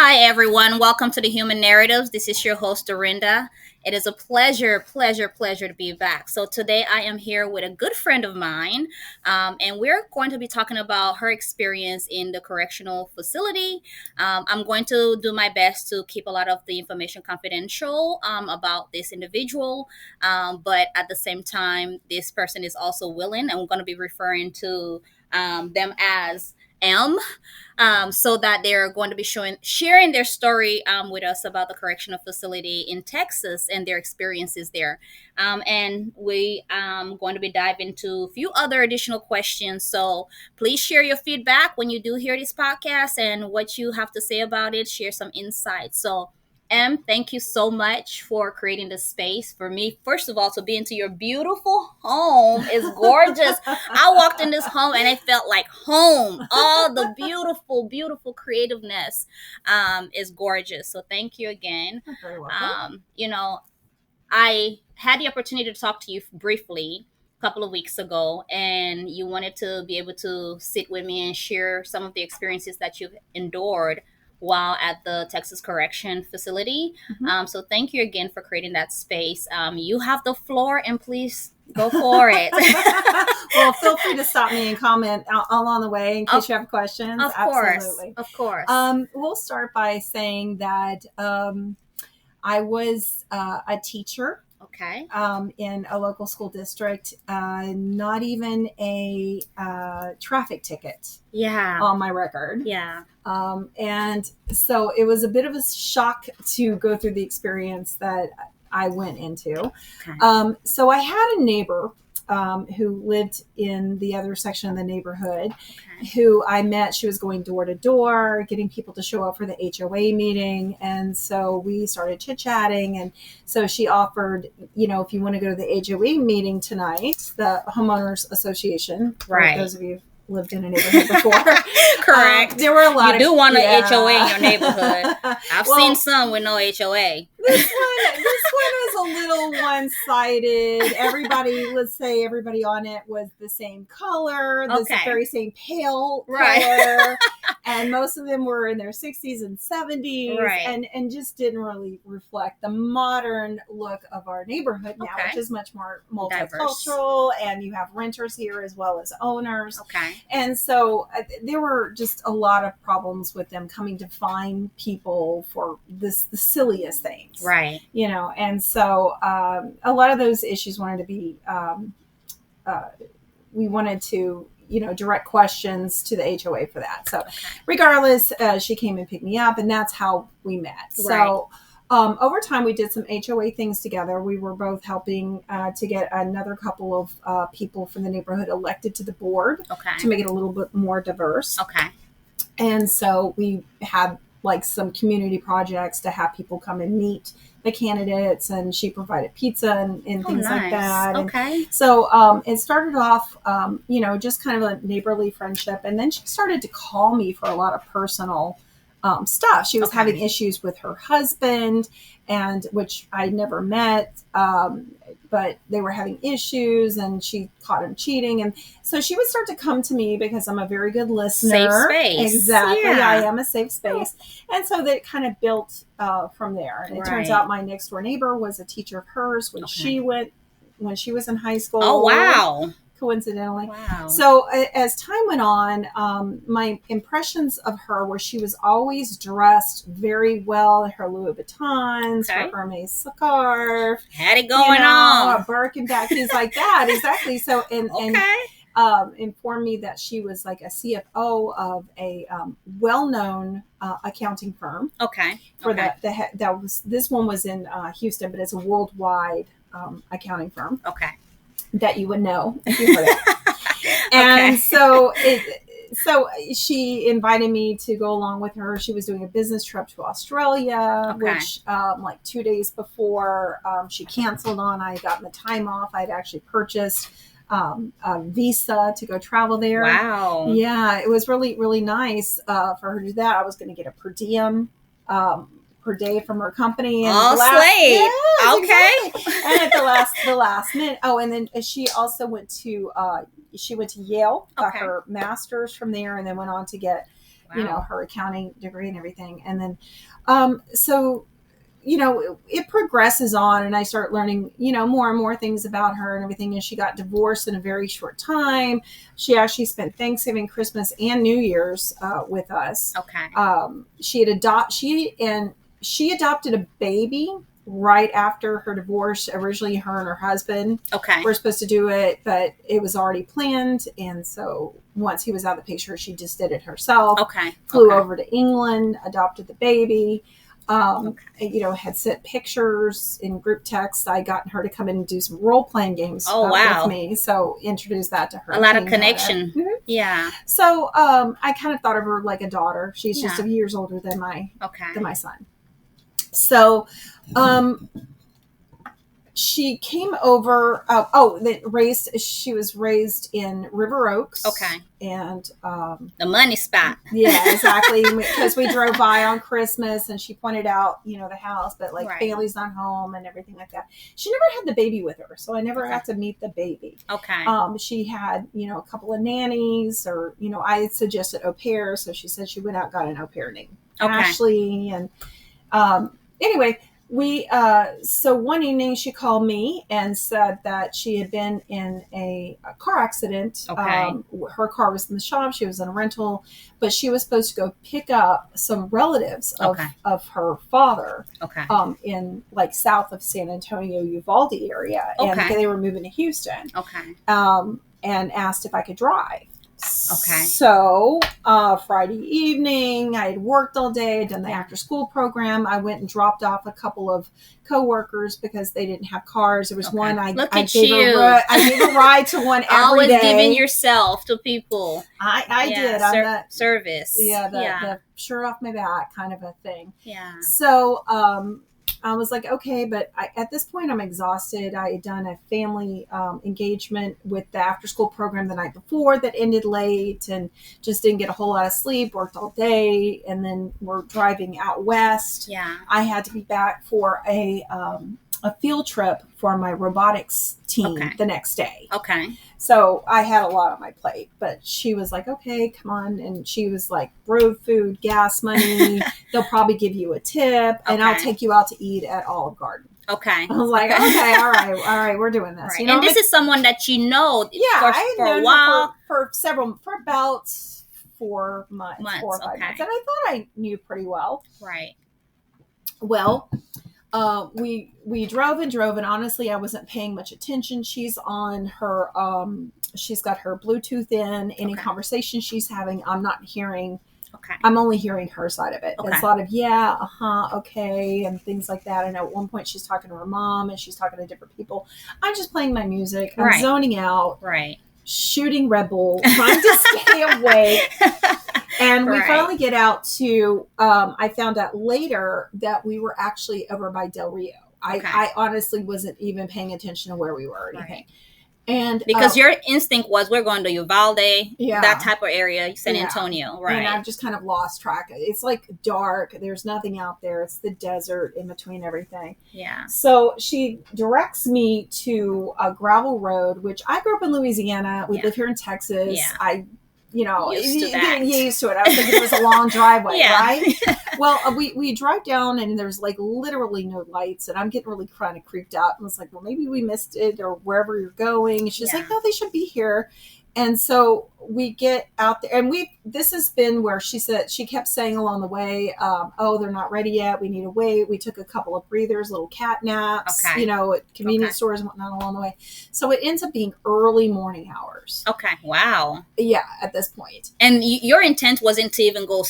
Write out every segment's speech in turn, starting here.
Hi, everyone. Welcome to the Human Narratives. This is your host, Dorinda. It is a pleasure to be back. So, today I am here with a good friend of mine, and we're going to be talking about her experience in the correctional facility. I'm going to do my best to keep a lot of the information confidential about this individual, but at the same time, this person is also willing, and we're going to be referring to them as M, so that they're going to be sharing their story with us about the correctional facility in Texas and their experiences there. And we going to be diving into a few other additional questions. So please share your feedback when you do hear this podcast and what you have to say about it. Share some insights. So thank you so much for creating this space for me. First of all, to be into your beautiful home is gorgeous. I walked in this home and I felt like home. All the beautiful creativeness is gorgeous. So thank you again. You're very welcome. I had the opportunity to talk to you briefly a couple of weeks ago, and you wanted to be able to sit with me and share some of the experiences that you've endured while at the Texas Correction Facility. So thank you again for creating that space. You have the floor, and please go for it. Well, feel free to stop me and comment along the way in case you have questions. Of course. We'll start by saying that I was a teacher. Okay. In a local school district, not even a traffic ticket on my record. Yeah. And so it was a bit of a shock to go through the experience that I went into. Okay. So I had a neighbor who lived in the other section of the neighborhood, who I met. She was going door to door, getting people to show up for the HOA meeting. And so we started chit-chatting. And so she offered, if you want to go to the HOA meeting tonight, the Homeowners Association, right? For those of you who lived in a neighborhood before. Correct. There were a lot you do want an HOA in your neighborhood. I've seen some with no HOA. This one was a little one-sided. Everybody on it was the same color, the very same pale color, and most of them were in their 60s and 70s, and just didn't really reflect the modern look of our neighborhood now, which is much more multicultural, and you have renters here as well as owners. And so there were just a lot of problems with them coming to find people for the silliest things. Right. And so a lot of those issues wanted to be, we wanted to, direct questions to the HOA for that. So regardless, she came and picked me up, and that's how we met. Right. So over time, we did some HOA things together. We were both helping to get another couple of people from the neighborhood elected to the board to make it a little bit more diverse. And so we had some community projects to have people come and meet the candidates, and she provided pizza and things like that. And so it started off, just kind of a neighborly friendship. And then she started to call me for a lot of personal stuff. She was having issues with her husband, and which I never met, but they were having issues, and she caught him cheating. And so she would start to come to me because I'm a very good listener. Safe space. Exactly. Yeah. I am a safe space. And so that kind of built from there. And it turns out my next door neighbor was a teacher of hers when she was in high school. Oh, wow. Coincidentally. Wow. So as time went on, my impressions of her were she was always dressed very well, her Louis Vuittons, her Hermes scarf. Had it going on. Birkenback, things like that. Exactly. So, and informed me that she was like a CFO of a well-known accounting firm. This one was in Houston, but it's a worldwide accounting firm. That you would know if you heard it. And so she invited me to go along with her. She was doing a business trip to Australia, which 2 days before she canceled on. I got the time off. I'd actually purchased a visa to go travel there. Wow. Yeah, it was really, really nice for her to do that. I was going to get a per diem per day from her company. And slave. Yes, exactly. And at the last minute. Oh, and then she also went to Yale, got her master's from there, and then went on to get Wow. her accounting degree and everything. And then, so it progresses on, and I start learning, more and more things about her and everything. And she got divorced in a very short time. She actually spent Thanksgiving, Christmas, and New Year's with us. Okay. She adopted a baby right after her divorce. Originally, her and her husband were supposed to do it, but it was already planned. And so once he was out of the picture, she just did it herself. Flew over to England, adopted the baby. Had sent pictures in group text. I got her to come in and do some role-playing games with me. So introduced that to her. A lot of connection. Mm-hmm. Yeah. So I kind of thought of her like a daughter. She's just a few years older than my son. So she came over. She was raised in River Oaks. And the money spot. Yeah, exactly. Because we drove by on Christmas, and she pointed out, the house, but family's not home and everything like that. She never had the baby with her, so I never got to meet the baby. She had, a couple of nannies, or I suggested au pair, so she said she went out and got an au pair named Ashley, and anyway. So one evening she called me and said that she had been in a car accident. Her car was in the shop. She was in a rental, but she was supposed to go pick up some relatives of her father in south of San Antonio, Uvalde area. And they were moving to Houston. And asked if I could drive. So Friday evening, I had worked all day, done the after school program. I went and dropped off a couple of coworkers because they didn't have cars. There was one I gave a ride to one every day. Always giving yourself to people. I did. Service. The shirt off my back kind of a thing. Yeah. So I was like, okay, but at this point I'm exhausted. I had done a family engagement with the after school program the night before that ended late, and just didn't get a whole lot of sleep, worked all day. And then we're driving out west. Yeah. I had to be back for a field trip for my robotics team the next day. So I had a lot on my plate, but she was like, okay, come on. And she was like, road food, gas money. They'll probably give you a tip, and I'll take you out to eat at Olive Garden. I was like, okay, all right, we're doing this. Right. And this is someone that for a while. For about 4 months, 4 or 5 months. And I thought I knew pretty well. Right. Well, we drove, and honestly, I wasn't paying much attention. She's on her, she's got her Bluetooth in. Any conversation she's having, I'm not hearing. I'm only hearing her side of it. It's a lot of okay, and things like that. And at one point she's talking to her mom, and she's talking to different people. I'm just playing my music. I'm zoning out. Shooting Red Bull, trying to stay awake. And we finally get out to, I found out later that we were actually over by Del Rio. I honestly wasn't even paying attention to where we were or anything. And because your instinct was, we're going to Uvalde, that type of area, San Antonio, right? And I've just kind of lost track. It's like dark. There's nothing out there. It's the desert in between everything. Yeah. So she directs me to a gravel road, which I grew up in Louisiana. We live here in Texas. Yeah. Getting used to it. I was thinking it was a long driveway, right? Well, we drive down, and there's literally no lights, and I'm getting really kind of creeped out. And was like, well, maybe we missed it, or wherever you're going. And she's like, no, they should be here. And so we get out there, and this has been where she kept saying along the way, they're not ready yet. We need to wait. We took a couple of breathers, little cat naps, at convenience stores and whatnot along the way. So it ends up being early morning hours. Wow. Yeah, at this point. And your intent wasn't to even go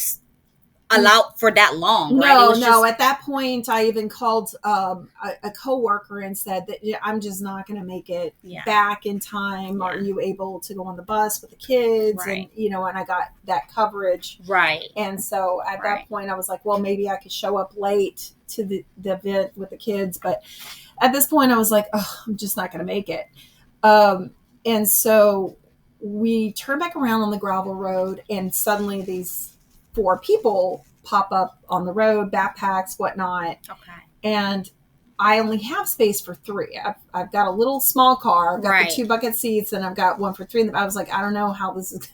allowed for that long, right? No. At that point, I even called a coworker and said that I'm just not going to make it back in time. Are you able to go on the bus with the kids? Right. And and I got that coverage. Right. And so at that point, I was like, well, maybe I could show up late to the event with the kids. But at this point, I was like, I'm just not going to make it. And so we turn back around on the gravel road, and suddenly these 4 people pop up on the road, backpacks, whatnot. Okay. And I only have space for 3. I've got a little small car. I've got the 2 bucket seats, and I've got one for 3. And I was like, I don't know how this is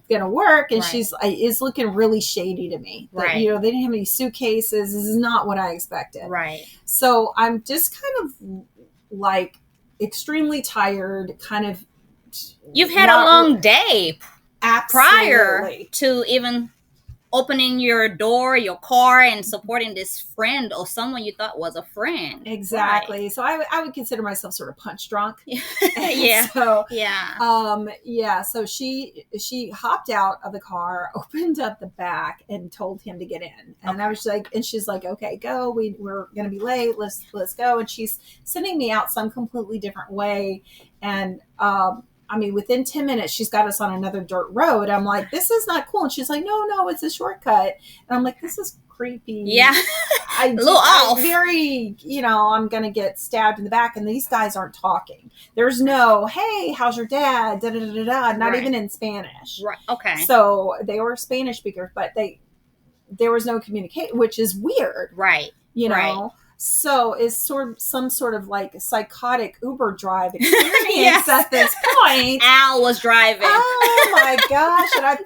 going to work. And she's is looking really shady to me. That, they didn't have any suitcases. This is not what I expected. Right. So I'm just kind of like extremely tired. Kind of. You've had a long day. Absolutely. Prior to even opening your door, your car, and supporting this friend or someone you thought was a friend. Exactly. Right. So I would consider myself sort of punch drunk. Yeah. So yeah. So she hopped out of the car, opened up the back, and told him to get in. And I was like, and she's like, okay, go. We're gonna be late. Let's go. And she's sending me out some completely different way. And I mean, within 10 minutes, she's got us on another dirt road. I'm like, this is not cool. And she's like, no, it's a shortcut. And I'm like, this is creepy. Yeah. A little off. Very, I'm going to get stabbed in the back. And these guys aren't talking. There's no, hey, how's your dad? Da, da, da, da, da. Not even in Spanish. Right. Okay. So they were Spanish speakers, but there was no communication, which is weird. Right. Right. So it's some sort of like psychotic Uber drive experience at this point. Al was driving. Oh my gosh. And I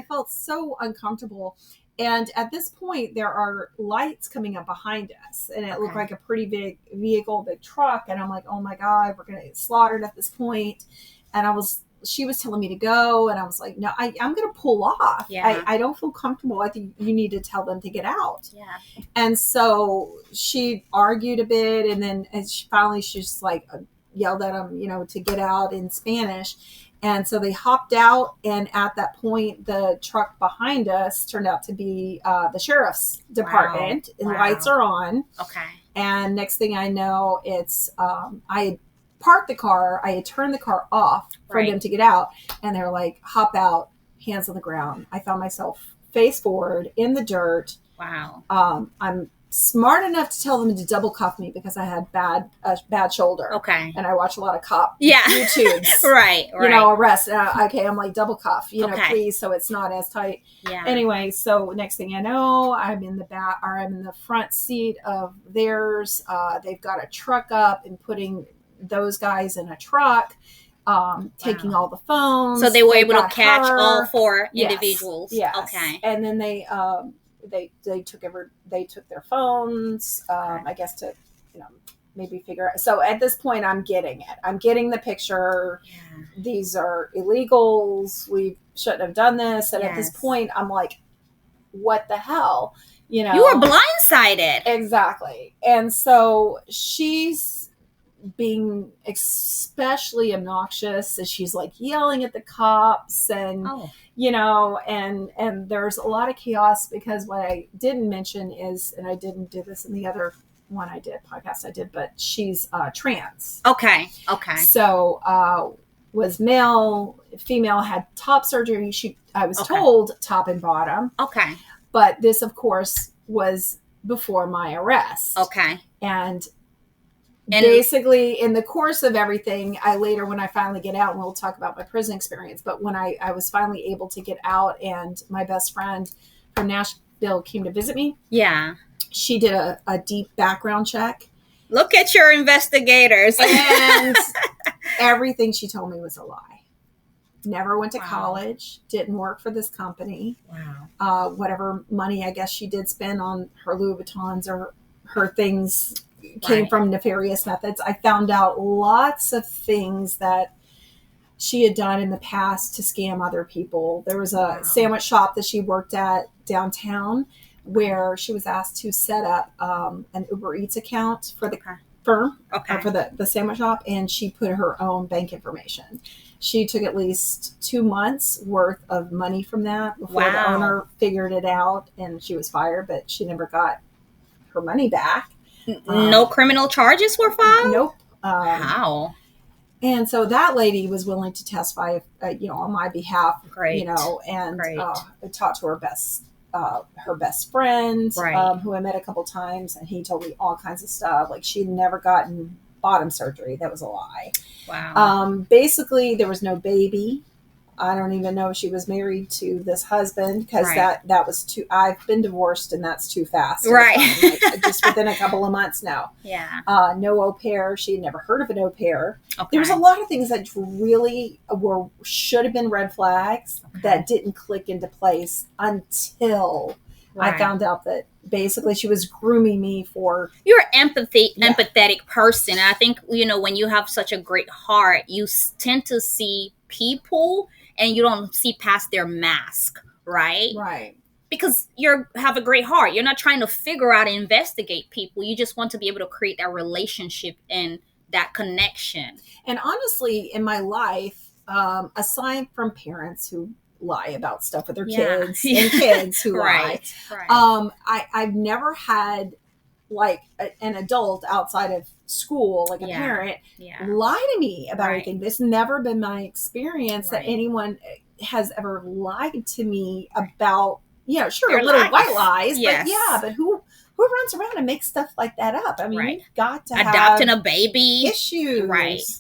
felt so uncomfortable. And at this point there are lights coming up behind us, and it looked like a pretty big vehicle, big truck. And I'm like, oh my God, we're going to get slaughtered at this point. And she was telling me to go, and I was like, no, I'm going to pull off. Yeah. I don't feel comfortable. I think you need to tell them to get out. Yeah. And so she argued a bit, and then she just like yelled at them, to get out in Spanish. And so they hopped out, and at that point, the truck behind us turned out to be the sheriff's department. Wow. And lights are on. Okay. And next thing I know, it's I had parked the car. I had turned the car off for them to get out, and they were like, hop out, hands on the ground. I found myself face forward in the dirt. Wow. I'm smart enough to tell them to double cuff me because I had bad shoulder. Okay. And I watch a lot of cop YouTubes. Right. Arrest. I'm like, double cuff, please, so it's not as tight. Yeah. Anyway, so next thing I know, I'm in the front seat of theirs. They've got a truck up and putting those guys in a truck, taking all the phones. So they were able to catch all 4 individuals. Yes. Okay. And then they took their phones, I guess, to maybe figure out. So at this point, I'm getting it. I'm getting the picture. Yeah. These are illegals. We shouldn't have done this. And at this point, I'm like, what the hell? You were blindsided. Exactly. And so she's being especially obnoxious, as she's like yelling at the cops, and and there's a lot of chaos, because what I didn't mention is, and I didn't do this in the other podcast I did, but she's trans. Okay. So was male, female, had top surgery. I was told top and bottom. Okay. But this, of course, was before my arrest. Okay. And basically, in the course of everything, when I finally get out, and we'll talk about my prison experience, but when I was finally able to get out, and my best friend from Nashville came to visit me. Yeah. She did a deep background check. Look at your investigators. And everything she told me was a lie. Never went to college, didn't work for this company. Wow. Whatever money I guess she did spend on her Louis Vuittons or her things came from nefarious methods. I found out lots of things that she had done in the past to scam other people. There was a sandwich shop that she worked at downtown where she was asked to set up an Uber Eats account for the firm, for the sandwich shop, and she put her own bank information. She took at least 2 months worth of money from that before the owner figured it out, and she was fired, but she never got her money back. No criminal charges were filed? Nope. Wow. And so that lady was willing to testify, on my behalf. Great. And I talked to her best friend, who I met a couple times, and he told me all kinds of stuff. Like, she'd never gotten bottom surgery. That was a lie. Wow. Basically, there was no baby. I don't even know if she was married to this husband, because Right. that was too. I've been divorced, and that's too fast. Right. Like, just within a couple of months now. Yeah. No au pair. She had never heard of an au pair. Okay. There was a lot of things that really should have been red flags that didn't click into place until I found out that basically she was grooming me for. You're an empathetic person. And I think, when you have such a great heart, you tend to see people and you don't see past their mask, right? Right. Because you have a great heart. You're not trying to figure out and investigate people. You just want to be able to create that relationship and that connection. And honestly, in my life, aside from parents who lie about stuff with their kids and kids who lie, I've never had like an adult outside of school, like a parent, lie to me about anything. This has never been my experience that anyone has ever lied to me about. Sure, Their little life. white lies, Yes. but who runs around and makes stuff like that up? I mean, you've got to adopting have a baby issues,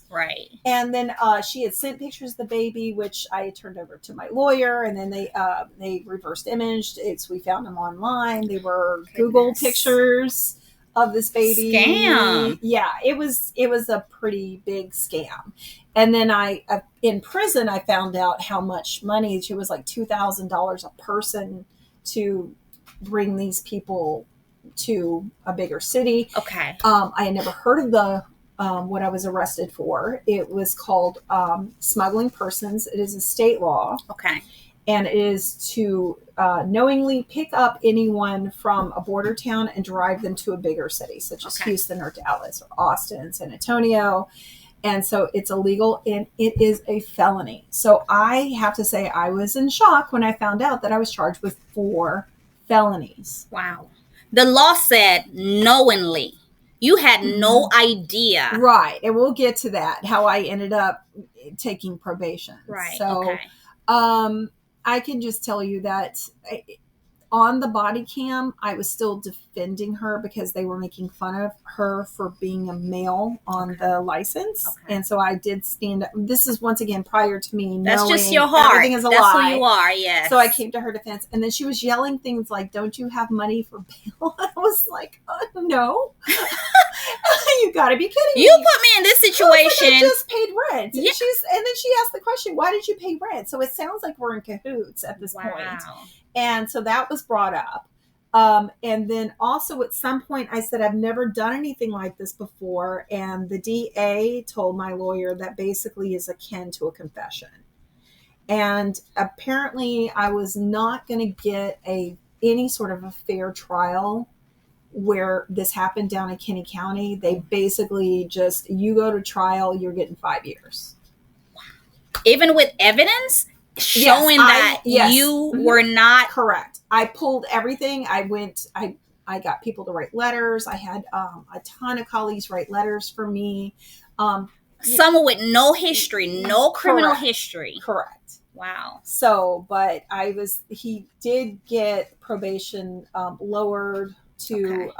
right. And then she had sent pictures of the baby, which I turned over to my lawyer, and then they reversed imaged. We found them online. They were Google pictures of this baby. Scam. Yeah, it was a pretty big scam. And then in prison, I found out how much money. It was like $2,000 a person to bring these people to a bigger city. Okay. I had never heard of the what I was arrested for. It was called smuggling persons. It is a state law. Okay. And it is to knowingly pick up anyone from a border town and drive them to a bigger city, such as Houston or Dallas or Austin, San Antonio. And so it's illegal, and it is a felony. So I have to say I was in shock when I found out that I was charged with 4 felonies. Wow. The law said knowingly. You had no idea. Right. And we'll get to that, how I ended up taking probation. Right. So I can just tell you that on the body cam, I was still defending her because they were making fun of her for being a male on the license. Okay. And so I did stand up. This is once again prior to me That's knowing just your heart. Everything is a That's lie. Who you are, yes. So I came to her defense, and then she was yelling things like, "Don't you have money for bail?" I was like, no. You gotta be kidding me. You put me in this situation. I just paid rent. Yeah. And then she asked the question, why did you pay rent? So it sounds like we're in cahoots at this point. And so that was brought up. And then also at some point I said, I've never done anything like this before. And the DA told my lawyer that basically is akin to a confession. And apparently I was not going to get any sort of a fair trial where this happened down in Kinney County. They basically just, you go to trial, you're getting 5 years. Even with evidence showing you were not correct. I pulled everything. I got people to write letters. I had a ton of colleagues write letters for me. Someone with no history, no criminal history. Correct. Wow. So, but he did get probation lowered to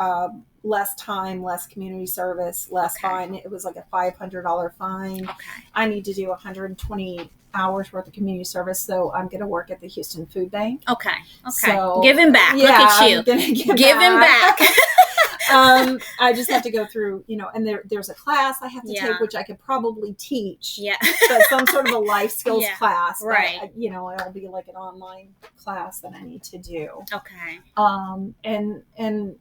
less time, less community service, less fine. It was like a $500 fine. Okay. I need to do 120 hours worth of community service, so I'm going to work at the Houston Food Bank. Okay. So, giving back. Yeah, look at you. I'm gonna giving back. I just have to go through, and there's a class I have to take, which I could probably teach. Yeah. But some sort of a life skills class. Right. That, it'll be like an online class that I need to do. Okay. And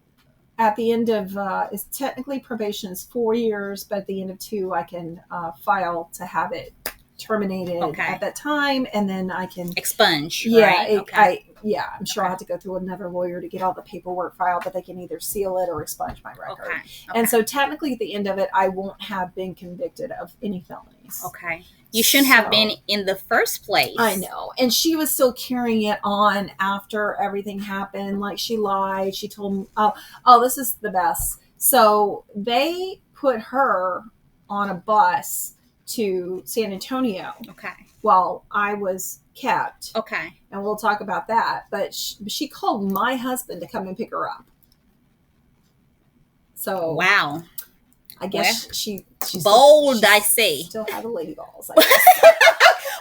at the end of, is technically probation is 4 years, but at the end of 2, I can file to have it terminated at that time, and then I can expunge. Yeah, right? I'm sure I'll have to go through another lawyer to get all the paperwork filed, but they can either seal it or expunge my record. Okay. And so technically at the end of it, I won't have been convicted of any felonies. Okay. You shouldn't have been in the first place. I know. And she was still carrying it on after everything happened. Like, she lied. She told me, oh, this is the best. So they put her on a bus to San Antonio. Okay. While I was kept. Okay. And we'll talk about that. But she called my husband to come and pick her up. So. Wow. I guess she's bold, I say. Still had the lady balls.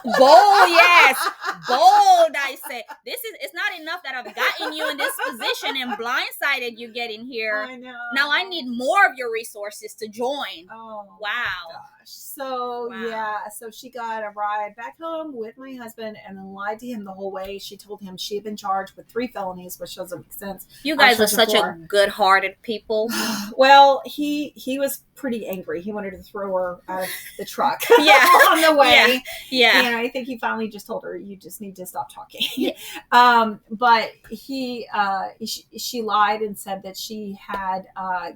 Bold, yes. Bold, I say. It's not enough that I've gotten you in this position and blindsided you getting here. I know. Now I need more of your resources to join. Oh, wow. Gosh. So, yeah. So she got a ride back home with my husband and then lied to him the whole way. She told him she had been charged with 3 felonies, which doesn't make sense. You guys are such a good-hearted people. Well, he was pretty angry. He wanted to throw her out of the truck Yeah. on the way. Yeah. And I think he finally just told her, you just need to stop talking. But she lied and said that she had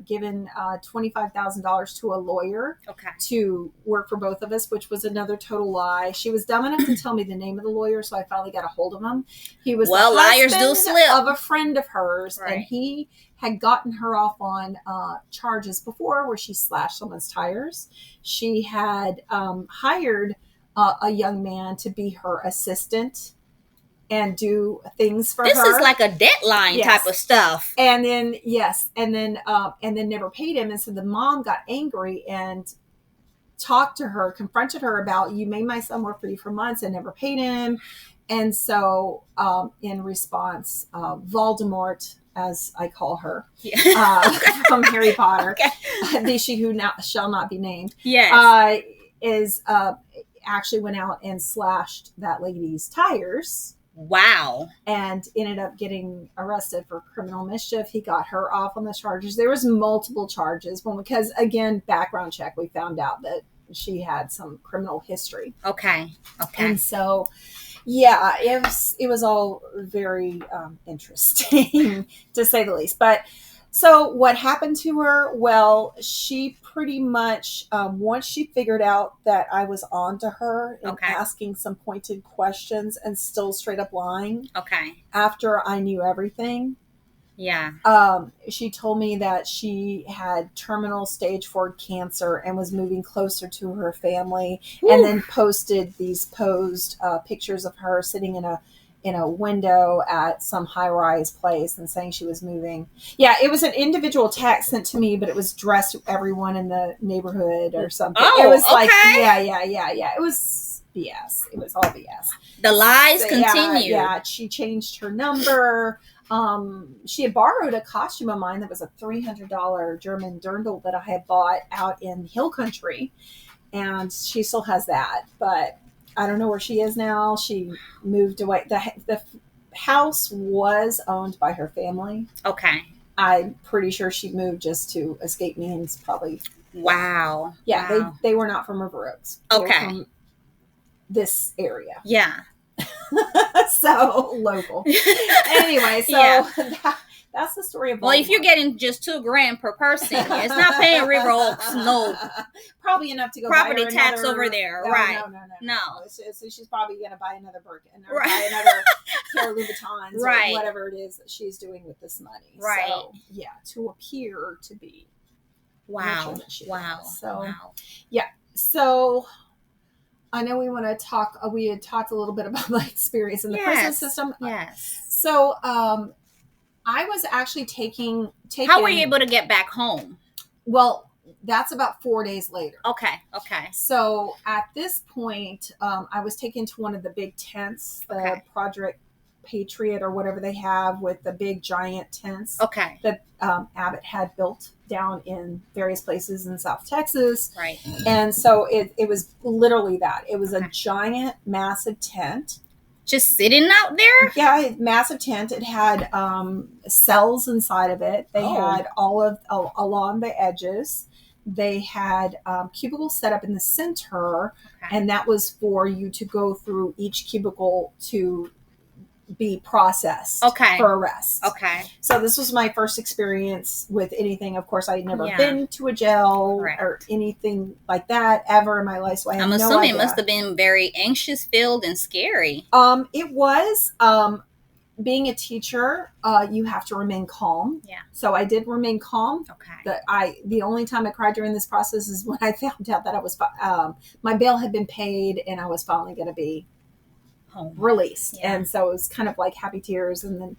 given $25,000 to a lawyer to work for both of us, which was another total lie. She was dumb enough to tell me the name of the lawyer, so I finally got a hold of him. He was the liars do slip. Of a friend of hers, and he had gotten her off on charges before where she slashed someone's tires. She had hired a young man to be her assistant and do things for her. This is like a deadline type of stuff. And then and then never paid him. And so the mom got angry and talked to her, confronted her about, you made my son work for you for months and never paid him. And so in response, Voldemort, as I call her, from Harry Potter, the she who now shall not be named, is actually went out and slashed that lady's tires. Wow. And ended up getting arrested for criminal mischief. He got her off on the charges. There was multiple charges, because again, background check, we found out that she had some criminal history. Okay. And so, yeah, it was all very interesting to say the least. But so what happened to her? Well, she pretty much, once she figured out that I was on to her and asking some pointed questions and still straight up lying. After I knew everything. She told me that she had terminal stage 4 cancer and was moving closer to her family. Ooh. And then posted these posed pictures of her sitting in a window at some high-rise place and saying she was moving. Yeah, it was an individual text sent to me, but it was addressed to everyone in the neighborhood or something. It was like, yeah. It was BS. It was all BS. The lies continue. Yeah, she changed her number. She had borrowed a costume of mine that was a $300 German dirndl that I had bought out in Hill Country, and she still has that, but I don't know where she is now. She moved away. The house was owned by her family. I'm pretty sure she moved just to escape me, and it's probably... Wow. Yeah, wow. They were not from River Oaks. They were from this area. So local. Anyway, so that's the story of Voldemort. Well, if you're getting just $2,000 per person, it's not paying River Oaks. No, probably enough to go property buy her tax another, over there, no, right? No. So she's probably going to buy another Birkin or buy another pair of Louboutins or whatever it is that she's doing with this money. Right. So, yeah, to appear to be. Wow. So, yeah. So. I know we want to talk. We had talked a little bit about my experience in the prison system. Yes. So, I was actually taking. How were you able to get back home? Well, that's about 4 days later. Okay. So at this point, I was taken to one of the big tents, the Project Patriot or whatever they have with the big giant tents. That Abbott had built down in various places in South Texas. Right. And so it was literally that. It was a giant, massive tent. Just sitting out there? Yeah, massive tent. It had cells inside of it. They had along the edges. They had cubicles set up in the center, and that was for you to go through each cubicle to be processed for arrest. So this was my first experience with anything. Of course, I had never been to a jail or anything like that ever in my life. So I had no idea. I'm assuming it must have been very anxious filled and scary. It was. Being a teacher, you have to remain calm. Yeah. So I did remain calm. The only time I cried during this process is when I found out that I was my bail had been paid and I was finally going to be released. And so it was kind of like happy tears. And then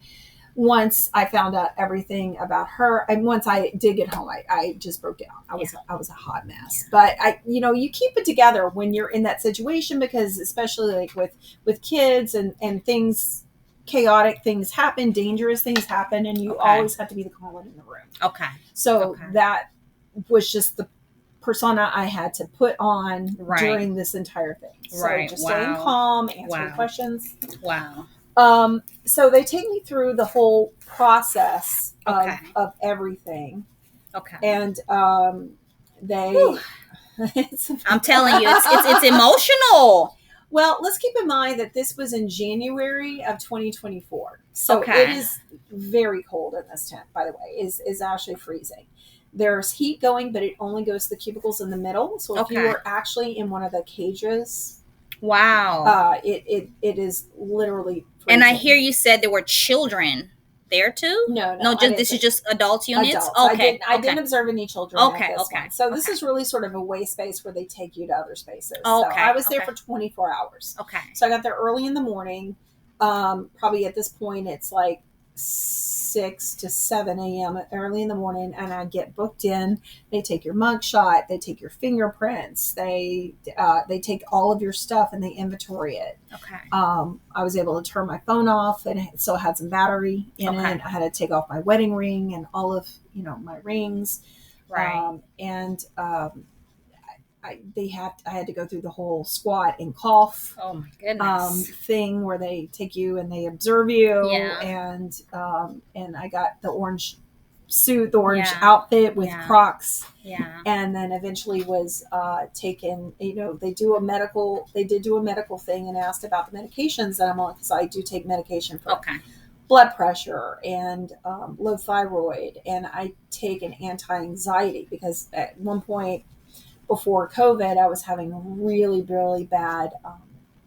once I found out everything about her, and once I did get home, I just broke down. I was a hot mess. But you keep it together when you're in that situation, because especially like with kids and things, chaotic things happen, dangerous things happen, and you always have to be the calm one in the room. Okay. So that was just the persona I had to put on during this entire thing. So just staying calm, answering questions. Wow. So they take me through the whole process of everything. Okay. And they I'm telling you, it's emotional. Well, let's keep in mind that this was in January of 2024. So it is very cold in this tent, by the way. Is actually freezing. There's heat going, but it only goes to the cubicles in the middle. So if you were actually in one of the cages, wow, it is literally freezing. And I hear you said there were children there too? No, just this is just adult units? Adults. Okay. I didn't observe any children at this one. So this is is really sort of a way space where they take you to other spaces. Okay. So I was there for 24 hours. Okay. So I got there early in the morning. Probably at this point it's like 6 to 7 a.m. early in the morning, and I get booked in. They take your mug shot, they take your fingerprints, they take all of your stuff and they inventory it. Okay. I was able to turn my phone off, and it still had some battery in it. I had to take off my wedding ring and all of my rings. Right. I had to go through the whole squat and cough thing where they take you and they observe you. And I got the orange suit, the orange outfit with Crocs. And then eventually was taken. They did do a medical thing and asked about the medications that I'm on, because I do take medication for blood pressure and low thyroid, and I take an anti-anxiety because at one point before COVID, I was having really, really bad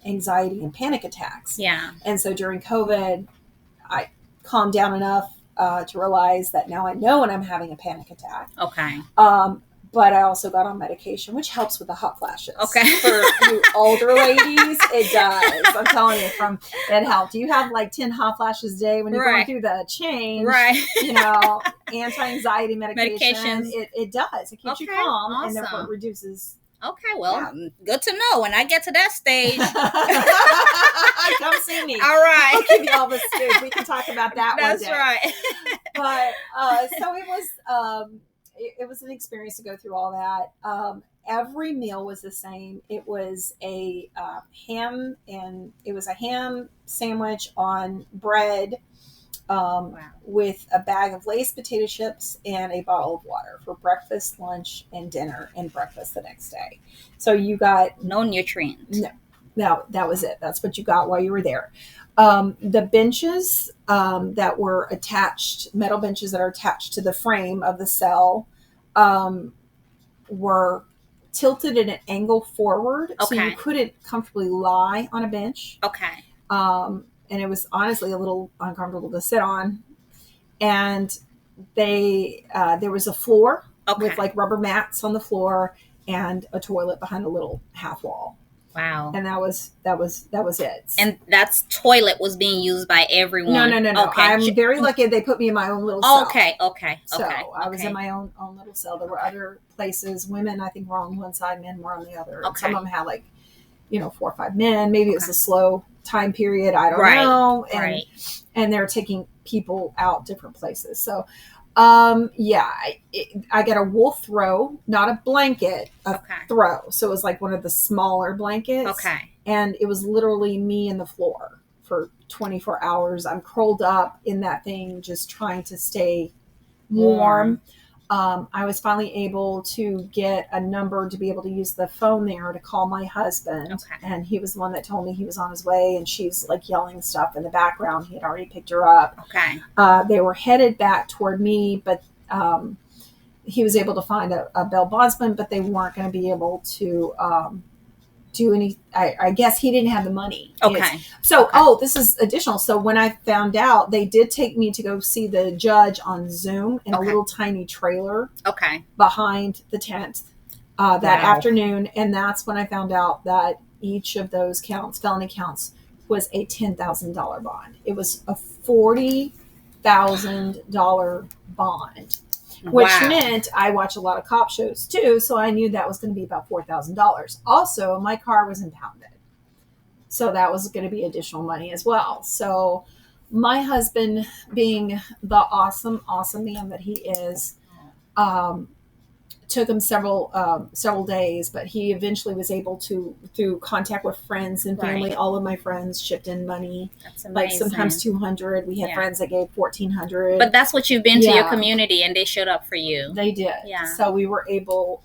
anxiety and panic attacks. And so during COVID, I calmed down enough to realize that now I know when I'm having a panic attack. But I also got on medication, which helps with the hot flashes. For you older ladies, it does. I'm telling you, it helped. You have like 10 hot flashes a day when you're going through the change. Anti-anxiety medication. It does. It keeps you calm, and therefore it reduces. Good to know. When I get to that stage, come see me. All right, I'll give you all the scoop. We can talk about that one day. That's right. But so it was. It was an experience to go through all that. Every meal was the same. It was a ham sandwich on bread with a bag of Lay's potato chips and a bottle of water for breakfast, lunch, and dinner, and breakfast the next day. So you got no nutrients. No, that was it. That's what you got while you were there. The benches that were attached, metal benches that are attached to the frame of the cell, were tilted at an angle forward, so you couldn't comfortably lie on a bench. And it was honestly a little uncomfortable to sit on. And there was a floor with like rubber mats on the floor and a toilet behind a little half wall. Wow. And that was it. And that toilet was being used by everyone. No. I'm very lucky they put me in my own little cell. So I was in my own little cell. There were other places. Women, I think, were on one side, men were on the other. And some of them had 4 or 5 men. Maybe it was a slow time period. I don't know. And they're taking people out different places. So I got a wool throw, not a blanket, a throw. So it was like one of the smaller blankets. And it was literally me in the floor for 24 hours. I'm curled up in that thing, just trying to stay warm. I was finally able to get a number to be able to use the phone there to call my husband. And he was the one that told me he was on his way, and she's like yelling stuff in the background. He had already picked her up. They were headed back toward me, but he was able to find a bail bondsman, but they weren't going to be able to do any. I guess he didn't have the money. This is additional. So when I found out, they did take me to go see the judge on Zoom in a little tiny trailer behind the tent that afternoon. And that's when I found out that each of those counts, felony counts, was a $10,000 bond. It was a $1,000 bond, which meant I watch a lot of cop shows too. So I knew that was going to be about $4,000. Also, my car was impounded. So that was going to be additional money as well. So my husband, being the awesome man that he is, took him several days, but he eventually was able to, through contact with friends and family, all of my friends chipped in money. That's amazing. Like sometimes $200. We had friends that gave $1,400. But that's what you've been to your community, and they showed up for you. They did. Yeah. So we were able.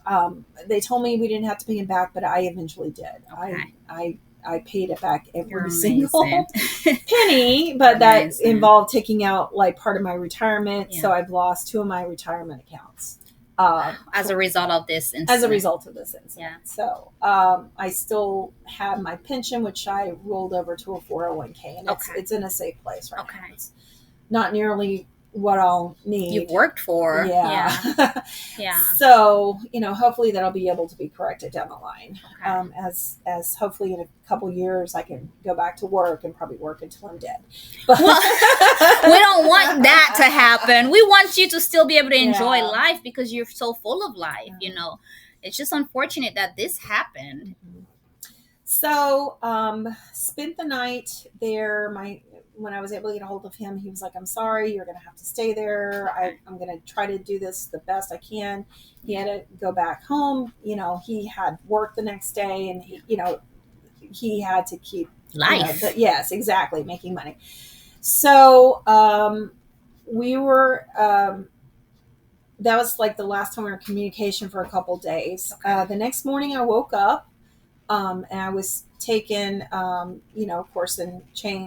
They told me we didn't have to pay him back, but I eventually did. Okay. I paid it back every single penny, but that involved taking out like part of my retirement. Yeah. So I've lost 2 of my retirement accounts. As a result of this incident. As a result of this incident. Yeah. So I still have my pension, which I rolled over to a 401k, and it's in a safe place right now. It's not nearly what I'll need. You've worked for. Yeah. Yeah. So, hopefully that'll be able to be corrected down the line. Okay. As hopefully in a couple years I can go back to work and probably work until I'm dead. But well, we don't want that to happen. We want you to still be able to enjoy life because you're so full of life, It's just unfortunate that this happened. Mm-hmm. So, spent the night there. When I was able to get a hold of him, he was like, "I'm sorry, you're going to have to stay there. I'm going to try to do this the best I can." He had to go back home. He had work the next day, and he had to keep life. Yes, exactly, making money. So we were. That was like the last time we were in communication for a couple days. Okay. The next morning, I woke up. And I was taken, of course, in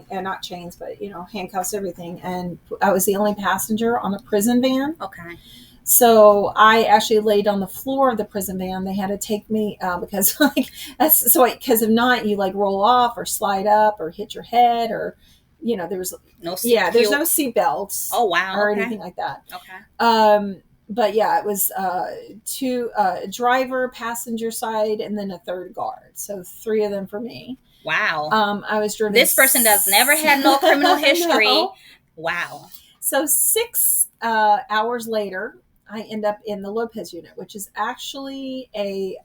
not chains, but, handcuffs, everything. And I was the only passenger on a prison van. Okay. So I actually laid on the floor of the prison van. They had to take me because because if not, you like roll off or slide up or hit your head or, there's no there's no seat belts. Oh, wow. Or anything like that. Okay. But yeah, it was 2 driver, passenger side, and then a third guard. So 3 of them for me. Wow. I was driven. This person does never had no criminal history. No. Wow. So 6 hours later, I end up in the Lopez unit, which is actually a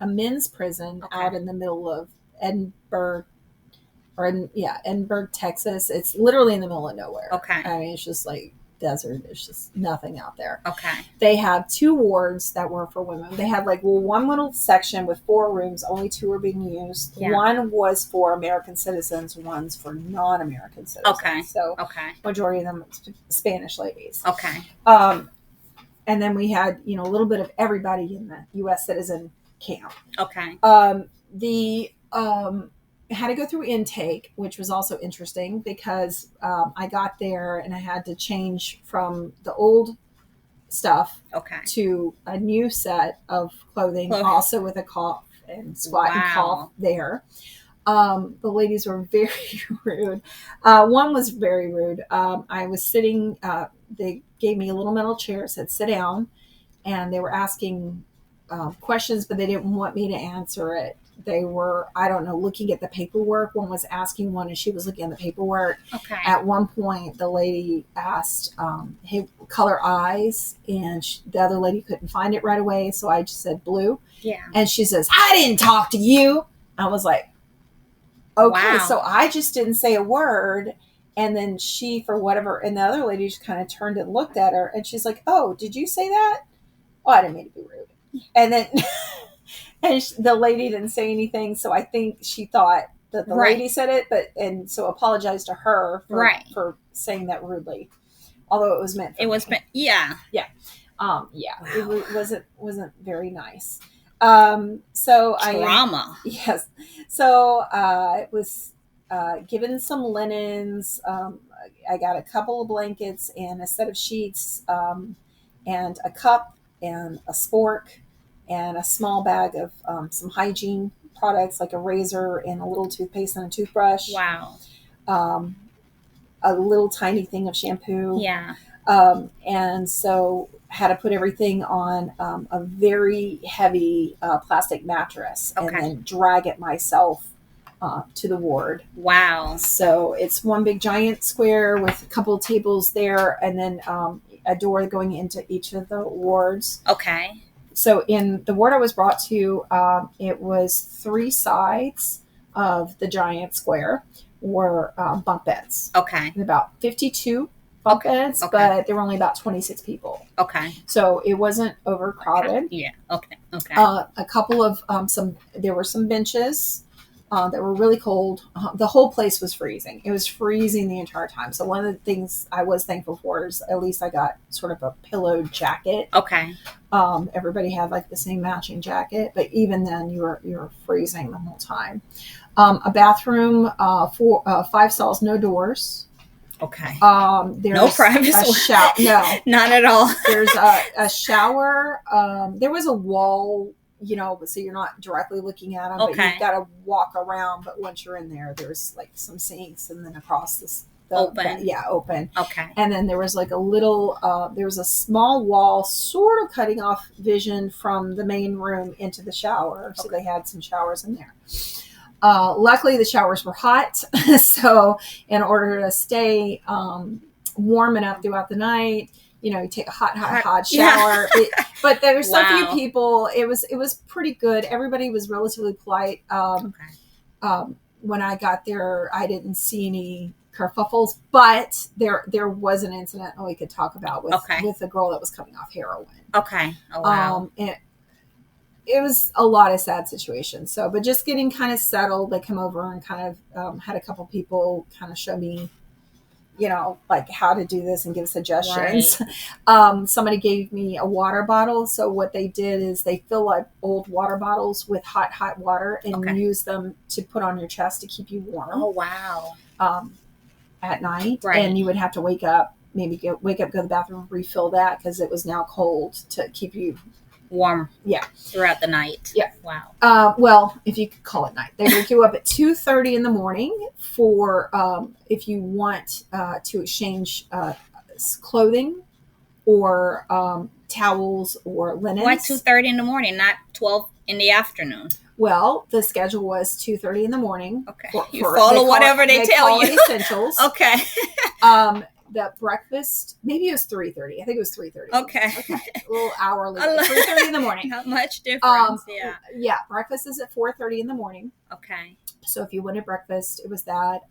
men's prison out in the middle of Edinburgh, Edinburgh, Texas. It's literally in the middle of nowhere. Okay. I mean, it's just like desert. There's just nothing out there. Okay. They have 2 wards that were for women. They had one little section with 4 rooms. Only 2 were being used. Yeah. One was for American citizens. One's for non-American citizens. Okay. So majority of them Spanish ladies. Okay. And then we had a little bit of everybody in the U.S. citizen camp. Okay. Had to go through intake, which was also interesting because I got there and I had to change from the old stuff to a new set of clothing, also with a cough and squat and cough there. The ladies were very rude. One was very rude. I was sitting, they gave me a little metal chair, said sit down, and they were asking questions, but they didn't want me to answer it. They were, looking at the paperwork. One was asking one, and she was looking at the paperwork. Okay. At one point, the lady asked, hey, color eyes, and the other lady couldn't find it right away, so I just said blue. Yeah. And she says, I didn't talk to you. I was like, okay. Wow. So I just didn't say a word, and then she, for whatever, and the other lady just kind of turned and looked at her, and she's like, oh, did you say that? Oh, I didn't mean to be rude. And then... And the lady didn't say anything, so I think she thought that the lady said it, so apologized to her for saying that rudely, although it was meant. For me. Yeah. Wow. It wasn't very nice. So trauma. Yes. So it was given some linens. I got a couple of blankets and a set of sheets, and a cup and a spork. And a small bag of some hygiene products like a razor and a little toothpaste and a toothbrush. Wow. A little tiny thing of shampoo. Yeah. And so had to put everything on a very heavy plastic mattress and then drag it myself to the ward. Wow. So it's one big giant square with a couple of tables there, and then a door going into each of the wards. Okay. So in the ward I was brought to, it was 3 sides of the giant square were bunk beds. Okay. About 52 bunk beds, but there were only about 26 people. Okay. So it wasn't overcrowded. Okay. Yeah. Okay. Okay. A couple of there were some benches that were really cold. The whole place was freezing. It was freezing the entire time. So one of the things I was thankful for is at least I got sort of a pillowed jacket. Okay. Everybody had like the same matching jacket, but even then you were freezing the whole time. A bathroom, 5 stalls, no doors. Okay. There's no privacy. A shower. No, not at all. There's a shower. There was a wall, so you're not directly looking at them, but you've got to walk around. But once you're in there, there's like some sinks, and then across this open. Open. Okay. And then there was like a little, there was a small wall sort of cutting off vision from the main room into the shower. So they had some showers in there. Luckily, the showers were hot. So in order to stay warm enough throughout the night, you take a hot shower. Yeah. But there were so few people. It was pretty good. Everybody was relatively polite. When I got there, I didn't see any kerfuffles, but there was an incident we could talk about with a girl that was coming off heroin. Okay. Oh, wow. It was a lot of sad situations. So, but just getting kind of settled, they come over and kind of had a couple people kind of show me, like how to do this and give suggestions. Right. Somebody gave me a water bottle. So what they did is they fill up old water bottles with hot water and use them to put on your chest to keep you warm. Oh, wow. At night. Right. And you would have to wake up, go to the bathroom, refill that because it was now cold to keep you warm. Yeah. Throughout the night. Yeah. Wow. Well, if you could call it night. They wake you up at 2:30 in the morning for if you want to exchange clothing or towels or linens. Why 2:30 in the morning, not 12 in the afternoon? Well, the schedule was 2:30 in the morning. Okay. You follow whatever they tell you. Essentials. Okay. The breakfast, maybe it was 3:30. I think it was 3:30. Okay. A little hour later. 3:30 in the morning. Not much difference. Yeah. Breakfast is at 4:30 in the morning. Okay. So if you wanted breakfast, it was that.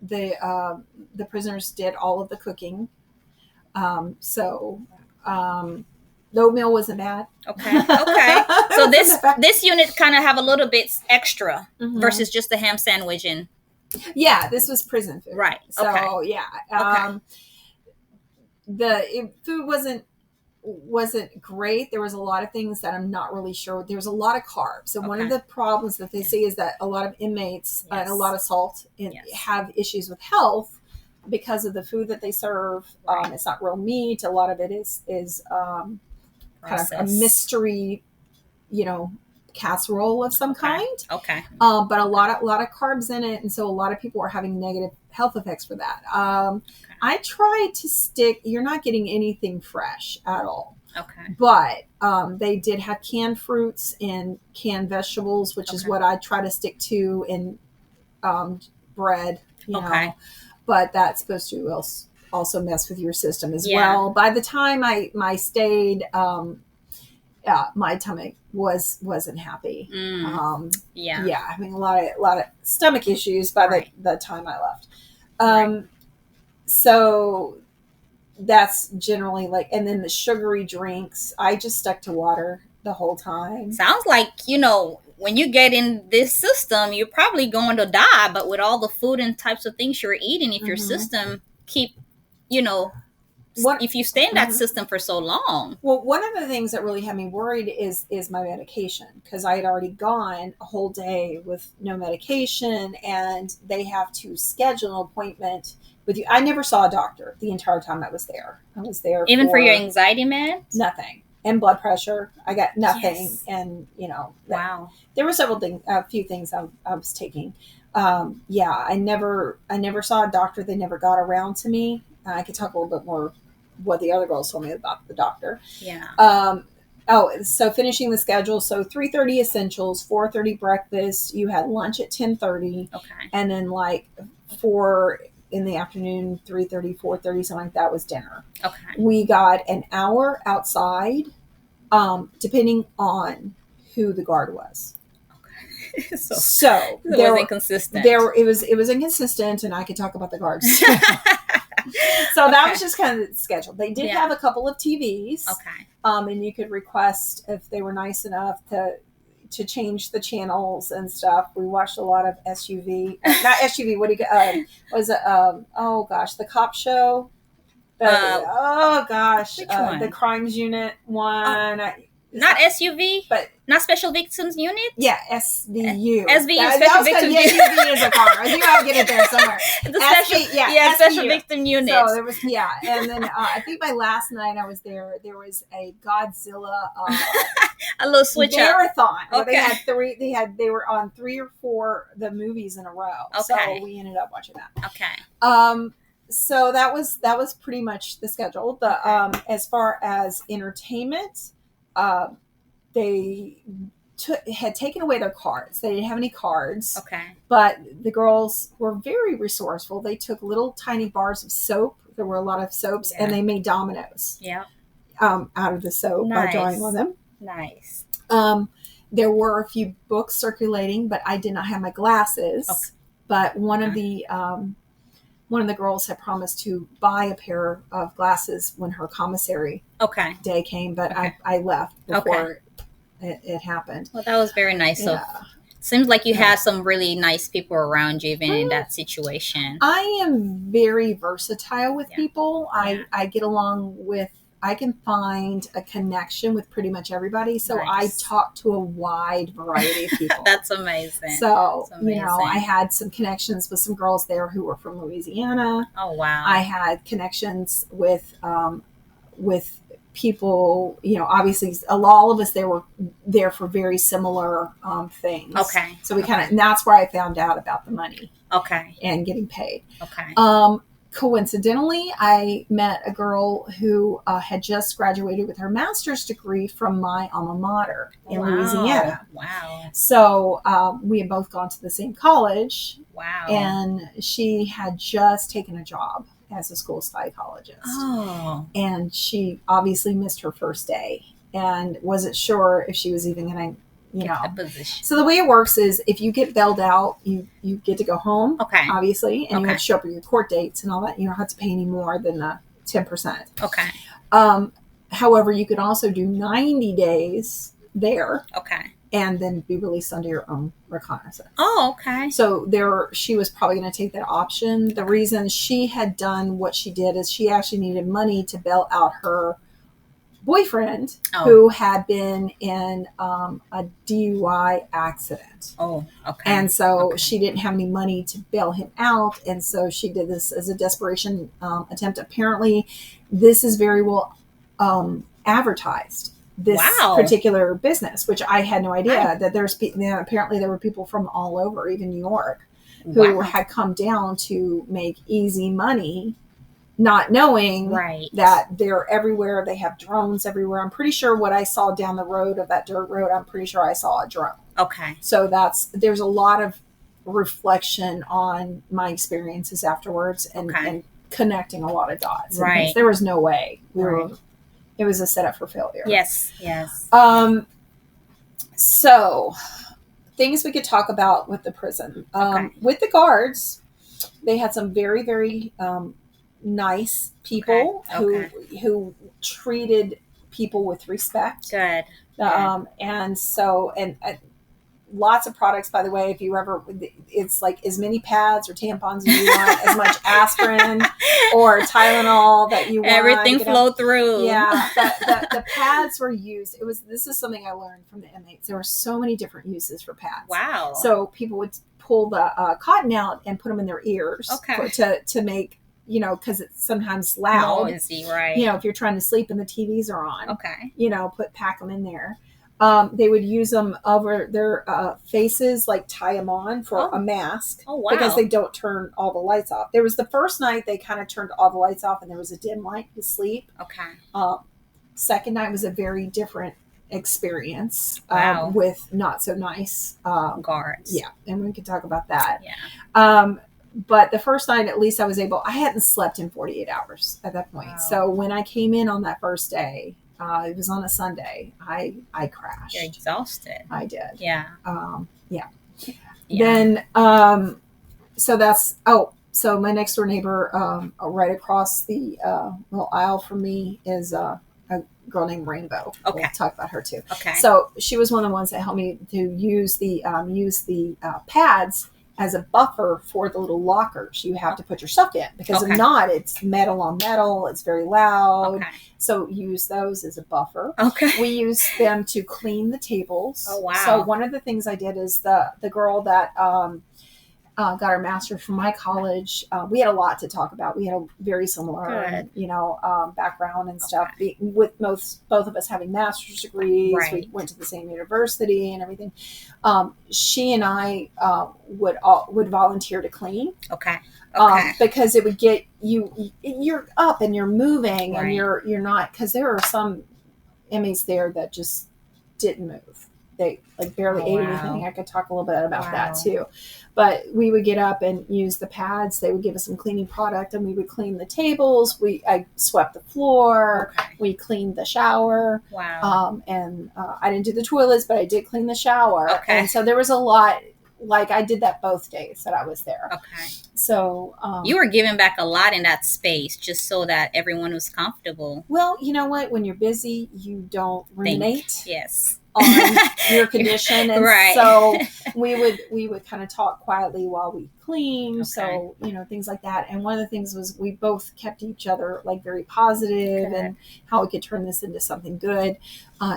The prisoners did all of the cooking. The oatmeal wasn't bad. Okay. So this unit kind of have a little bit extra versus just the ham sandwich and. Yeah, this was prison food. Right. So yeah. The food wasn't great. There was a lot of things that I'm not really sure. There was a lot of carbs. And one of the problems that they see is that a lot of inmates and a lot of salt have issues with health because of the food that they serve. It's not real meat. A lot of it is kind of a mystery, casserole of some kind. Okay. But a lot of carbs in it, and so a lot of people are having negative health effects for that. I tried to stick. You're not getting anything fresh at all. Okay. But they did have canned fruits and canned vegetables, which is what I try to stick to in bread. You know. But that's supposed to also mess with your system as well. By the time I stayed. My tummy wasn't happy. Having a lot of stomach issues by the time I left. So that's generally and then the sugary drinks, I just stuck to water the whole time. Sounds like, when you get in this system, you're probably going to die, but with all the food and types of things you're eating, if your system keep, if you stay in that system for so long. Well, one of the things that really had me worried is my medication, because I had already gone a whole day with no medication, and they have to schedule an appointment with you. I never saw a doctor the entire time I was there. I was there even for your anxiety meds? Nothing. And blood pressure. I got nothing. Yes. And, wow. There were a few things I was taking. I never saw a doctor. They never got around to me. I could talk a little bit more what the other girls told me about the doctor. Yeah. So finishing the schedule. So 3:30 essentials, 4:30 breakfast. You had lunch at 10:30. Okay. And then like 4 in the afternoon, 3:30, 4:30, something like that was dinner. Okay. We got an hour outside, depending on who the guard was. Okay. So it was inconsistent. It was inconsistent, and I could talk about the guards. So that was just kind of scheduled. They did have a couple of TVs. Okay. And you could request if they were nice enough to change the channels and stuff. We watched a lot of SUV, not SUV. What do you was it? Oh gosh, the cop show. The Crimes Unit one. Not SUV, but not Special Victims Unit. Yeah, SVU. SVU, Special Victims Unit. SVU is a car. I think I'll get it there somewhere. Special Victim Unit. So there was, and then I think by last night I was there. There was a Godzilla, a little switch marathon. Up. Okay. They had three. They were on 3 or 4 the movies in a row. Okay. So we ended up watching that. Okay. So that was pretty much the schedule. As far as entertainment. They had taken away their cards. They didn't have any cards. Okay. But the girls were very resourceful. They took little tiny bars of soap. There were a lot of soaps, and they made dominoes. Yeah. Out of the soap by drawing on them. Nice. There were a few books circulating, but I did not have my glasses. Okay. But one of the girls had promised to buy a pair of glasses when her commissary day came, but I left before it happened. Well, that was very nice. Yeah. So seems like you had some really nice people around you even in that situation. I am very versatile with people. I get along with, I can find a connection with pretty much everybody. So I talk to a wide variety of people. That's amazing. So, I had some connections with some girls there who were from Louisiana. Oh, wow. I had connections with people, obviously all of us, they were there for very similar things. Okay. So we and that's where I found out about the money. Okay. And getting paid. Okay. Coincidentally, I met a girl who had just graduated with her master's degree from my alma mater in Louisiana. Wow. So we had both gone to the same college. Wow. And she had just taken a job as a school psychologist. Oh. And she obviously missed her first day and wasn't sure if she was even going to, So the way it works is if you get bailed out, you get to go home, obviously, and you have to show up at your court dates and all that. You don't have to pay any more than the 10%. Okay. However, you could also do 90 days there. Okay. And then be released under your own recognizance. Oh, okay. So she was probably going to take that option. The reason she had done what she did is she actually needed money to bail out her boyfriend who had been in a DUI accident. Oh, okay. And so she didn't have any money to bail him out. And so she did this as a desperation attempt. Apparently, this is very well advertised. This particular business, which I had no idea that apparently there were people from all over, even New York, who had come down to make easy money, not knowing that they're everywhere. They have drones everywhere. I'm pretty sure what I saw down the road of that dirt road, I'm pretty sure I saw a drone. Okay. So there's a lot of reflection on my experiences afterwards and connecting a lot of dots. Right. There was no way it was a setup for failure. Yes, yes. So, things we could talk about with the prison. With the guards, they had some very, very nice people who treated people with respect. Good. And lots of products, by the way, if you ever, it's like as many pads or tampons as you want, as much aspirin or Tylenol that you want. Everything flowed through. Yeah. The pads were used. This is something I learned from the inmates. There were so many different uses for pads. Wow. So people would pull the cotton out and put them in their ears to make, because it's sometimes loud. Noisy, right. If you're trying to sleep and the TVs are on. Okay. Pack them in there. They would use them over their faces, like tie them on for a mask. Oh, wow. Because they don't turn all the lights off. There was the first night they kind of turned all the lights off and there was a dim light to sleep. Okay. Second night was a very different experience Wow. with not so nice Guards. Yeah, and we could talk about that. Yeah. But the first night, at least I hadn't slept in 48 hours at that point. Wow. So when I came in on that first day, it was on a Sunday, I crashed. You're exhausted. I did. Yeah. Yeah. Yeah. Then, so my next door neighbor, right across the little aisle from me is a girl named Rainbow. Okay. We'll talk about her too. Okay. So she was one of the ones that helped me to use the pads as a buffer for the little lockers you have to put your stuff in, because Okay. if not, it's metal on metal, it's very loud. Okay. So use those as a buffer. Okay. We use them to clean the tables. Oh, wow. So one of the things I did is the girl that got her master's from my college. We had a lot to talk about. We had a very similar, background and stuff. Okay. With both of us having master's degrees, Right. we went to the same university and everything. She and I would volunteer to clean. Okay. Okay. Because it would get you're up and you're moving, Right. and you're not, because there are some inmates there that just didn't move. They barely ate anything. I could talk a little bit about that too. But we would get up and use the pads. They would give us some cleaning product, and we would clean the tables. I swept the floor. Okay. We cleaned the shower. Wow. And I didn't do the toilets, but I did clean the shower. Okay. And so there was a lot. I did that both days that I was there. Okay. So you were giving back a lot in that space just so that everyone was comfortable. Well, you know what? When you're busy, you don't ruminate. Yes. On your condition, and right. So we would kind of talk quietly while we clean. Okay. So things like that. And one of the things was we both kept each other very positive, and how we could turn this into something good.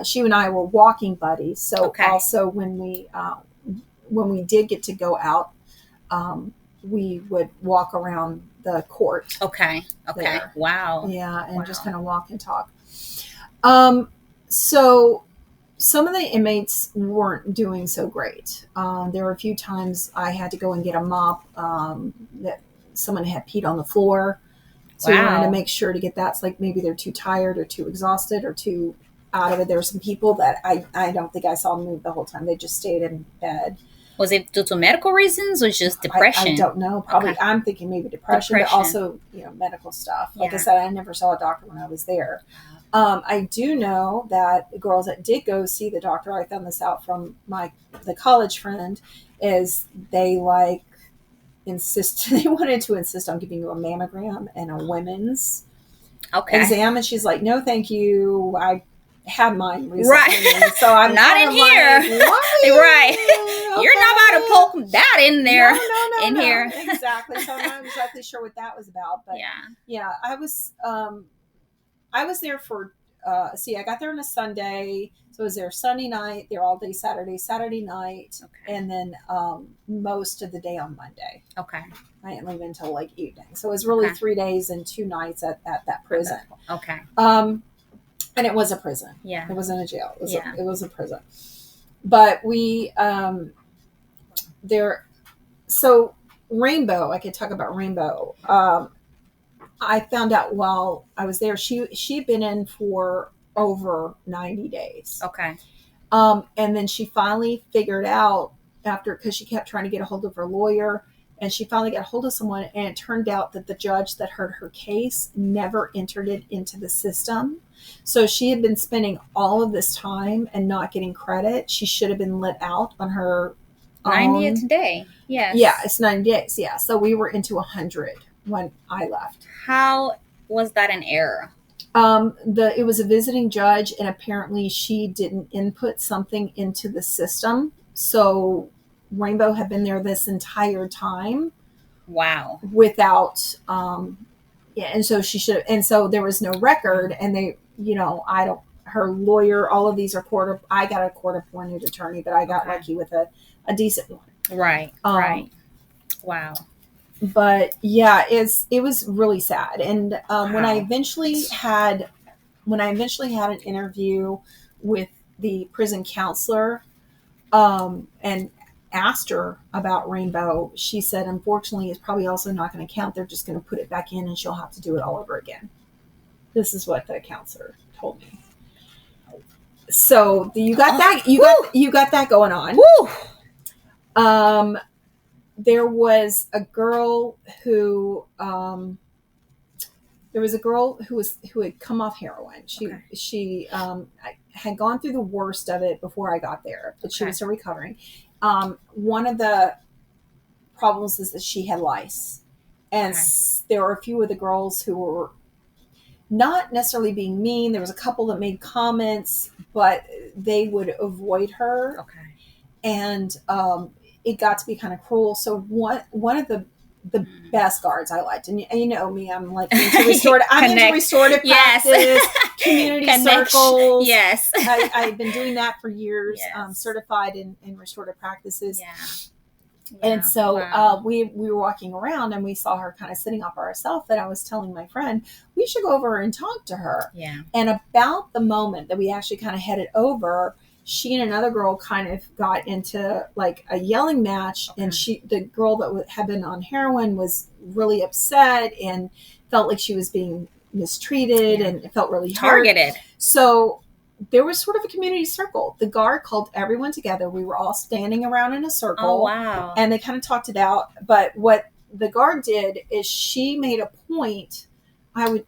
She and I were walking buddies. So also when we did get to go out, we would walk around the court. Okay. There. Wow. Yeah, and just kind of walk and talk. So some of the inmates weren't doing so great. There were a few times I had to go and get a mop that someone had peed on the floor. So we wanted to make sure to get that. It's maybe they're too tired or too exhausted or too out of it. There were some people that I don't think I saw move the whole time. They just stayed in bed. Was it due to medical reasons or just depression? I don't know. Probably. I'm thinking maybe depression, but also medical stuff. Like I said, I never saw a doctor when I was there. I do know that the girls that did go see the doctor, I found this out from the college friend, is they wanted to insist on giving you a mammogram and a women's exam, and she's like, no, thank you. I had mine recently, right? So I'm not in here, right? Okay. You're not about to poke that in there, no, here. Exactly. So I'm not exactly sure what that was about, but yeah, I was there for, I got there on a Sunday. So I was there Sunday night, there all day Saturday night, and then most of the day on Monday. Okay. I didn't leave until evening. So it was really 3 days and 2 nights at that prison. Okay. And it was a prison. Yeah. It wasn't a jail. It was a prison. But we, so Rainbow, I could talk about Rainbow. I found out while I was there, she'd been in for over 90 days. Okay. And then she finally figured out because she kept trying to get a hold of her lawyer, and she finally got a hold of someone, and it turned out that the judge that heard her case never entered it into the system. So she had been spending all of this time and not getting credit. She should have been let out on her 90th day. Yes. Yeah, it's 90 days. Yeah. So we were into 100 when I left. How was that an error? It was a visiting judge, and apparently she didn't input something into the system. So Rainbow had been there this entire time. Wow. Without, and so she should have, and so there was no record, and they, her lawyer, all of these are I got a court-appointed attorney, but I got lucky with a decent one. Right. Right. Wow. But yeah, it was really sad. And when I eventually had an interview with the prison counselor, and asked her about Rainbow, she said, unfortunately, it's probably also not going to count. They're just going to put it back in, and she'll have to do it all over again. This is what the counselor told me. So you got that. You got that going on. Woo! There was a girl who who had come off heroin. She had gone through the worst of it before I got there, but she was still recovering. One of the problems is that she had lice, and there were a few of the girls who were not necessarily being mean. There was a couple that made comments, but they would avoid her. And it got to be kind of cruel. So one of the best guards I liked, and you know me, I'm like into restorative. I'm into restorative practice, community circles. Yes, I've been doing that for years. Certified in restorative practices. And so we were walking around and we saw her kind of sitting off by herself. And I was telling my friend, we should go over and talk to her. And about the moment that we actually kind of headed over, she and another girl kind of got into like a yelling match. And the girl that had been on heroin was really upset and felt like she was being mistreated and it felt really targeted. So there was sort of a community circle. The guard called everyone together. We were all standing around in a circle. Oh, wow. And they kind of talked it out. But what the guard did is she made a point.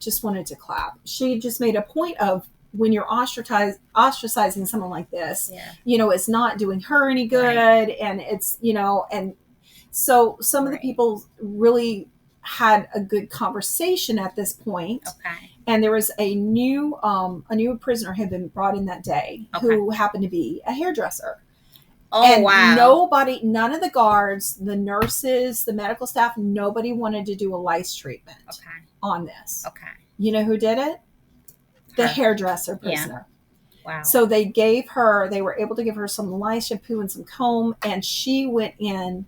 Just wanted to clap. She just made a point of when you're ostracizing someone like this, it's not doing her any good. And it's, and so some of the people really had a good conversation at this point. And there was a new prisoner had been brought in that day who happened to be a hairdresser. None of the guards, the nurses, the medical staff, nobody wanted to do a lice treatment on this. You know who did it? The hairdresser prisoner. Wow. So they were able to give her some lice shampoo and some comb, and she went in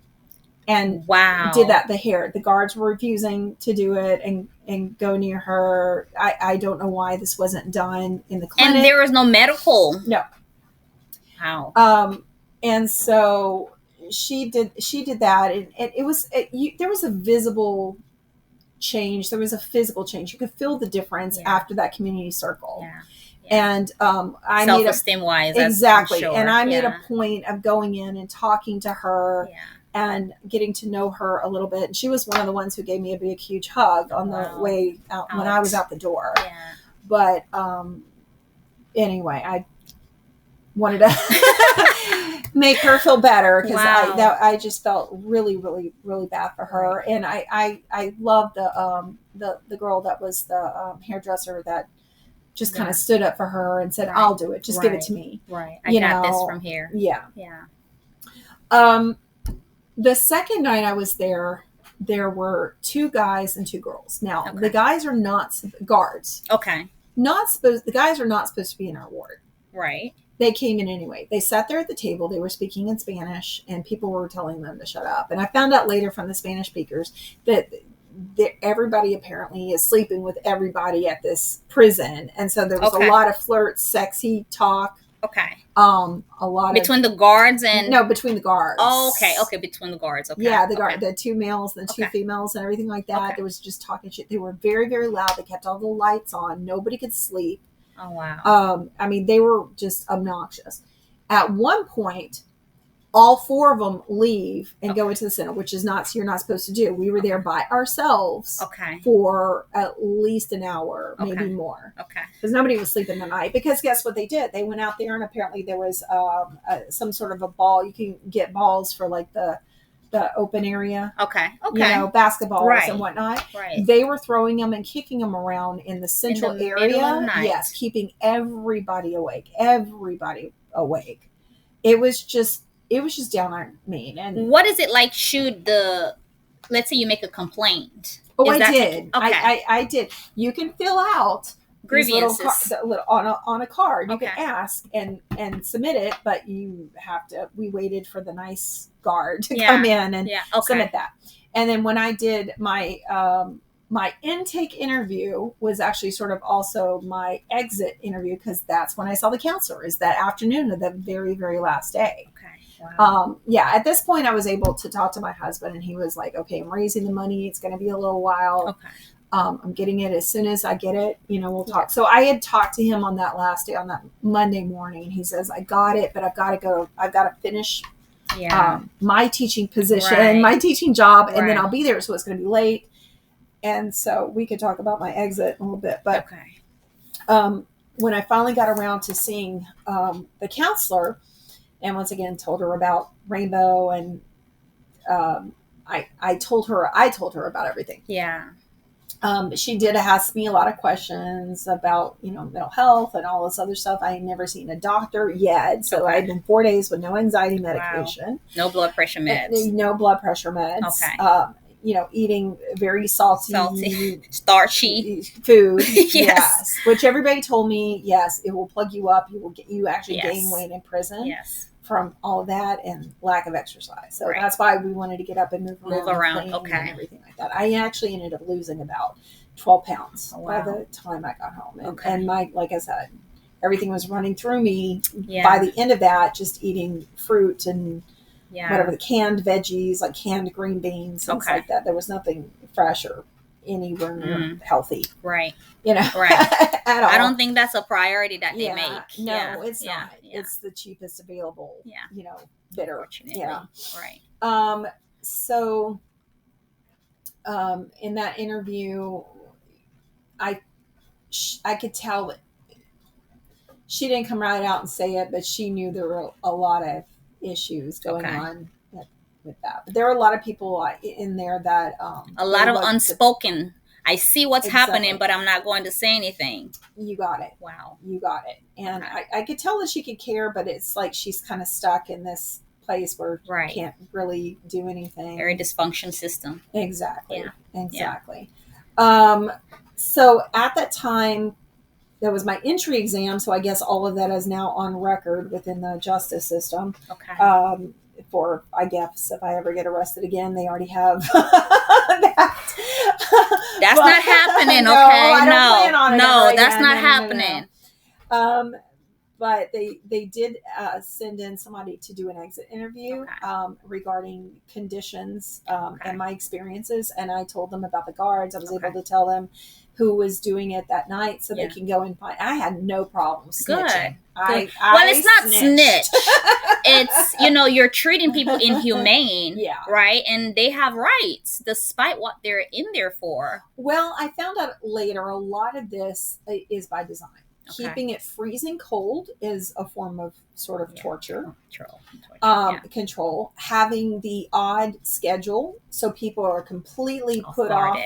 and did that. The guards were refusing to do it and go near her. I don't know why this wasn't done in the clinic. And there was no medical. No. Wow. And so she did that, and there was a visible change. There was a physical change. You could feel the difference after that community circle. And I self-esteem wise, exactly. And I made a point of going in and talking to her. And getting to know her a little bit. And she was one of the ones who gave me a big, huge hug on the way out when I was out the door. But anyway, I wanted to make her feel better because I just felt really, really, really bad for her. And I love the girl that was the hairdresser that just kind of stood up for her and said, I'll do it. Just give it to me. I got this from here. The second night I was there were 2 guys and 2 girls. Now, the guys are not guards. The guys are not supposed to be in our ward. They came in anyway. They sat there at the table. They were speaking in Spanish, and people were telling them to shut up. And I found out later from the Spanish speakers that everybody apparently is sleeping with everybody at this prison. And so there was a lot of flirts, sexy talk. A lot between the guards and between the guards. Between the guards. The 2 males and the 2 females and everything like that. There was just talking shit. They were very, very loud. They kept all the lights on. Nobody could sleep. Oh wow. I mean, they were just obnoxious. At one point, all 4 of them leave and go into the center, which is you're not supposed to do. We were there by ourselves for at least an hour, maybe more. Because nobody was sleeping the night. Because guess what they did? They went out there and apparently there was some sort of a ball. You can get balls for like the open area. Basketballs and whatnot. They were throwing them and kicking them around in the central area. Yes, keeping everybody awake. It was just downright mean. And what is it like? Let's say you make a complaint. I did. I did. You can fill out grievances on a card. You can ask and submit it, but we waited for the nice guard to come in and submit that. And then when I did my intake interview was actually sort of also my exit interview, because that's when I saw the counselor, is that afternoon of the very, very last day. Wow. At this point I was able to talk to my husband, and he was like, okay, I'm raising the money. It's going to be a little while. I'm getting it as soon as I get it. We'll talk. So I had talked to him on that last day, on that Monday morning. He says, I got it, but I've got to go. I've got to finish my teaching position, my teaching job, and then I'll be there. So it's going to be late. And so we could talk about my exit a little bit. But when I finally got around to seeing the counselor, and once again told her about Rainbow, and I told her about everything. Yeah. She did ask me a lot of questions about, mental health and all this other stuff. I had never seen a doctor yet. So I had been 4 days with no anxiety medication. Wow. No blood pressure meds. No blood pressure meds. Okay. Eating very salty, starchy food. Yes. Which everybody told me, yes, it will plug you up. You actually gain weight in prison. Yes. From all of that and lack of exercise. So that's why we wanted to get up and move around. And everything like that. I actually ended up losing about 12 pounds by the time I got home. And like I said, everything was running through me by the end of that, just eating fruit and whatever, the canned veggies, like canned green beans, things like that. There was nothing fresh or anywhere near healthy. Right. At all. I don't think that's a priority that they make. No, it's not. It's the cheapest available, bitter. Yeah. Right. So in that interview, I could tell that she didn't come right out and say it, but she knew there were a lot of issues going on with that. But there were a lot of people in there that a lot of unspoken. I see what's happening, but I'm not going to say anything. You got it. Wow. You got it. And I could tell that she could care, but it's like she's kind of stuck in this place where she can't really do anything. Very dysfunction system. Exactly. Yeah. Exactly. Yeah. So at that time, that was my entry exam. So I guess all of that is now on record within the justice system. Okay. For, I guess, if I ever get arrested again, they already have that. That's not happening, okay? That's not happening. But they did send in somebody to do an exit interview regarding conditions and my experiences. And I told them about the guards. I was able to tell them who was doing it that night so they can go and find. I had no problem snitching. Good. It's not snitch. It's, you're treating people inhumane, right? And they have rights despite what they're in there for. Well, I found out later a lot of this is by design. Keeping it freezing cold is a form of sort of torture. Control. Having the odd schedule, so people are completely put off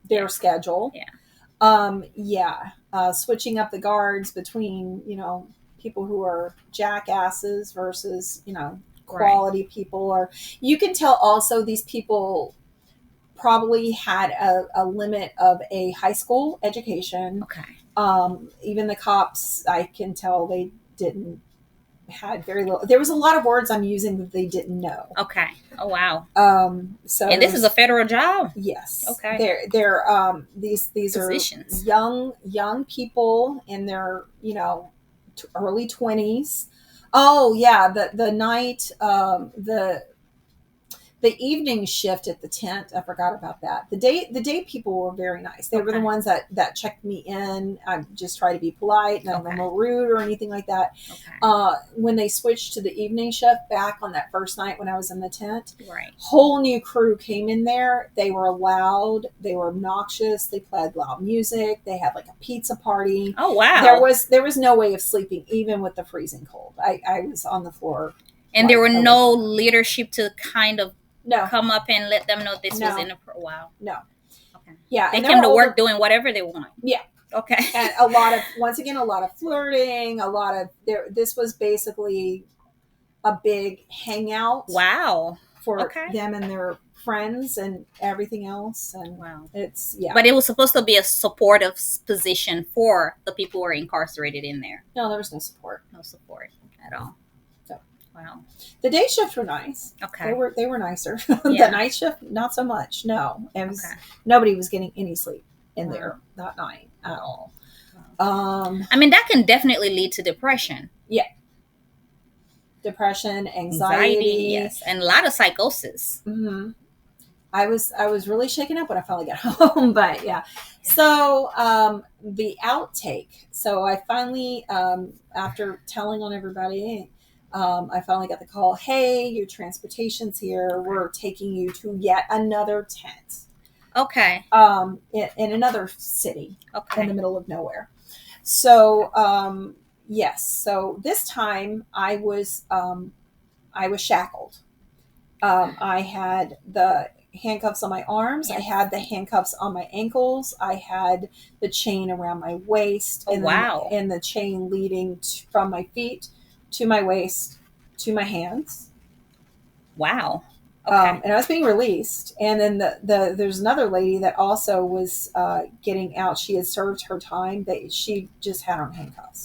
their schedule. Switching up the guards between, people who are jackasses versus, quality people. Or you can tell also these people probably had a limit of a high school education. Even the cops, I can tell they had very little. There was a lot of words I'm using that they didn't know. Okay. Oh wow. So and this is a federal job. Yes. Okay. They're these Positions. are young people in their early 20s. Oh yeah, the night the evening shift at the tent, I forgot about that. The day people were very nice. They were the ones that checked me in. I just try to be polite. None of them were rude or anything like that. When they switched to the evening shift back on that first night when I was in the tent, whole new crew came in there. They were loud. They were obnoxious. They played loud music. They had like a pizza party. Oh wow! There was no way of sleeping even with the freezing cold. I was on the floor. And there were no leadership to kind of come up and let them know this was wow. No. Okay. Yeah. They came to work doing whatever they want. Yeah. Okay. And a lot of flirting, this was basically a big hangout. Wow. For them and their friends and everything else. And But it was supposed to be a supportive position for the people who are incarcerated in there. No, there was no support. No support at all. Wow. The day shifts were nice. Okay. They were nicer. The night shift, not so much. No. It was nobody was getting any sleep in there that night at all. I mean, that can definitely lead to depression. Yeah. Depression, anxiety. Yes. And a lot of psychosis. Mm-hmm. I was really shaken up when I finally got home, but yeah. So the outtake. So I finally, after telling on everybody, I finally got the call. Hey, your transportation's here. We're taking you to yet another tent. Okay. In another city in Okay. the middle of nowhere. So yes. So this time I was shackled. I had the handcuffs on my arms. I Yes. had the handcuffs on my ankles. I had the chain around my waist, Oh, and then wow. and the chain leading from my feet to my waist to my hands. Wow. Okay. And I was being released. And then there's another lady that also was getting out. She had served her time. That she just had on handcuffs.